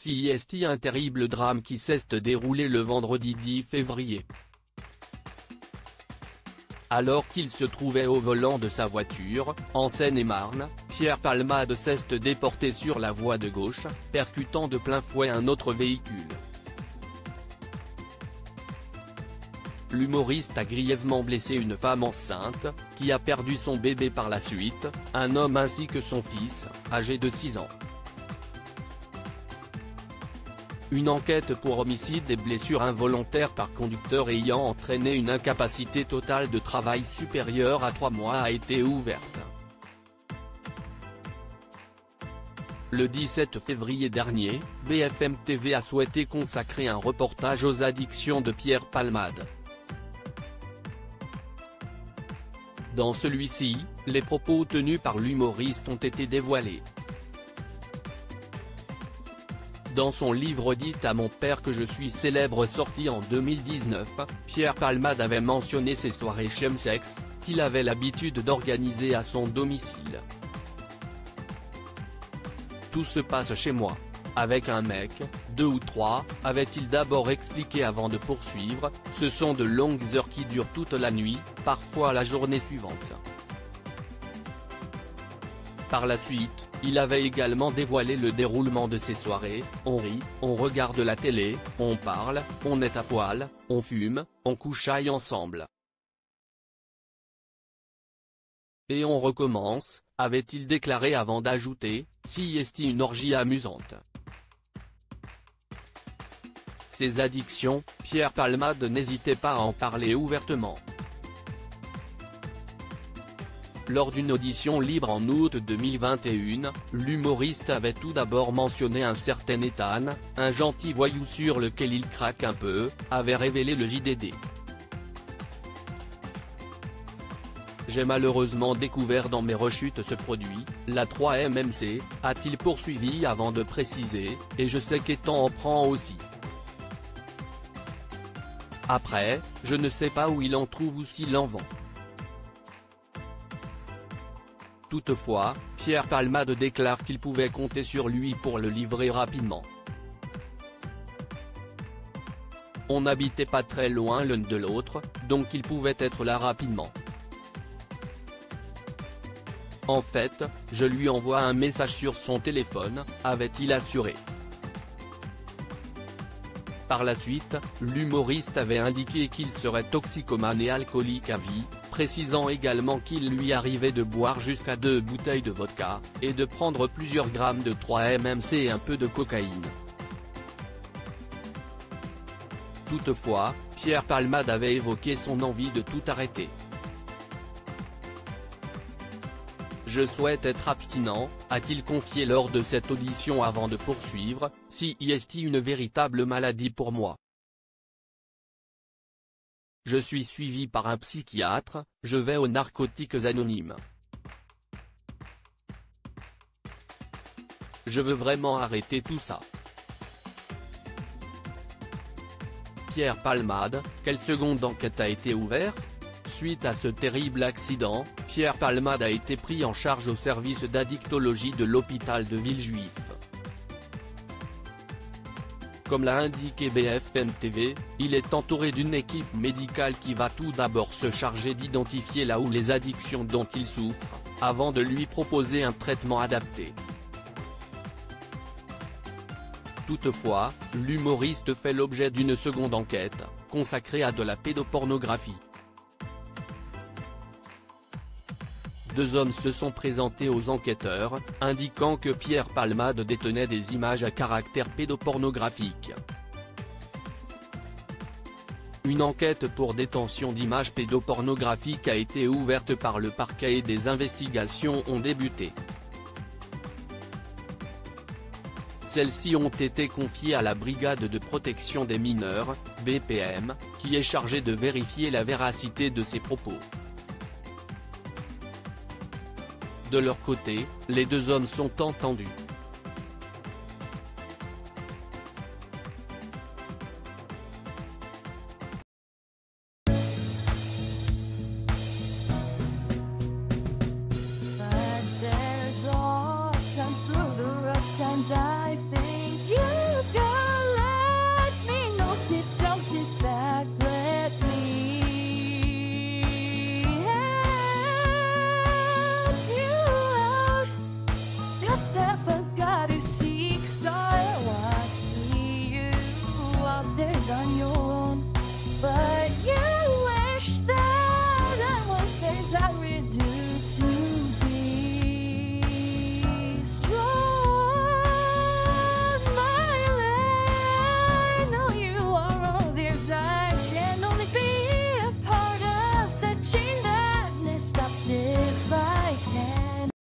CIST, un terrible drame qui s'est déroulé le vendredi 10 février. Alors qu'il se trouvait au volant de sa voiture, en Seine-et-Marne, Pierre Palmade s'est déporté sur la voie de gauche, percutant de plein fouet un autre véhicule. L'humoriste a grièvement blessé une femme enceinte, qui a perdu son bébé par la suite, un homme ainsi que son fils, âgé de 6 ans. Une enquête pour homicide et blessure involontaire par conducteur ayant entraîné une incapacité totale de travail supérieure à 3 mois a été ouverte. Le 17 février dernier, BFM TV a souhaité consacrer un reportage aux addictions de Pierre Palmade. Dans celui-ci, les propos tenus par l'humoriste ont été dévoilés. Dans son livre « Dites à mon père que je suis célèbre » sorti en 2019, Pierre Palmade avait mentionné ses soirées chemsex, qu'il avait l'habitude d'organiser à son domicile. Tout se passe chez moi. Avec un mec, 2 ou 3, avait-il d'abord expliqué avant de poursuivre, ce sont de longues heures qui durent toute la nuit, parfois la journée suivante. Par la suite, il avait également dévoilé le déroulement de ces soirées: on rit, on regarde la télé, on parle, on est à poil, on fume, on couchaille ensemble. Et on recommence, avait-il déclaré avant d'ajouter, CIST, une orgie amusante. Ses addictions, Pierre Palmade n'hésitait pas à en parler ouvertement. Lors d'une audition libre en août 2021, l'humoriste avait tout d'abord mentionné un certain Ethan, un gentil voyou sur lequel il craque un peu, avait révélé le JDD. J'ai malheureusement découvert dans mes rechutes ce produit, la 3-MMC, a-t-il poursuivi avant de préciser, et je sais qu'Ethan en prend aussi. Après, je ne sais pas où il en trouve ou s'il en vend. Toutefois, Pierre Palmade déclare qu'il pouvait compter sur lui pour le livrer rapidement. On n'habitait pas très loin l'un de l'autre, donc il pouvait être là rapidement. En fait, je lui envoie un message sur son téléphone, avait-il assuré. Par la suite, l'humoriste avait indiqué qu'il serait toxicomane et alcoolique à vie, précisant également qu'il lui arrivait de boire jusqu'à 2 bouteilles de vodka, et de prendre plusieurs grammes de 3-MMC et un peu de cocaïne. Toutefois, Pierre Palmade avait évoqué son envie de tout arrêter. Je souhaite être abstinent, a-t-il confié lors de cette audition avant de poursuivre, CIST, une véritable maladie pour moi. Je suis suivi par un psychiatre, je vais aux narcotiques anonymes. Je veux vraiment arrêter tout ça. Pierre Palmade, quelle seconde enquête a été ouverte ? Suite à ce terrible accident, Pierre Palmade a été pris en charge au service d'addictologie de l'hôpital de Villejuif. Comme l'a indiqué BFM TV, il est entouré d'une équipe médicale qui va tout d'abord se charger d'identifier là où les addictions dont il souffre, avant de lui proposer un traitement adapté. Toutefois, l'humoriste fait l'objet d'une seconde enquête, consacrée à de la pédopornographie. 2 hommes se sont présentés aux enquêteurs, indiquant que Pierre Palmade détenait des images à caractère pédopornographique. Une enquête pour détention d'images pédopornographiques a été ouverte par le parquet et des investigations ont débuté. Celles-ci ont été confiées à la Brigade de protection des mineurs, BPM, qui est chargée de vérifier la véracité de ces propos. De leur côté, les 2 hommes sont entendus.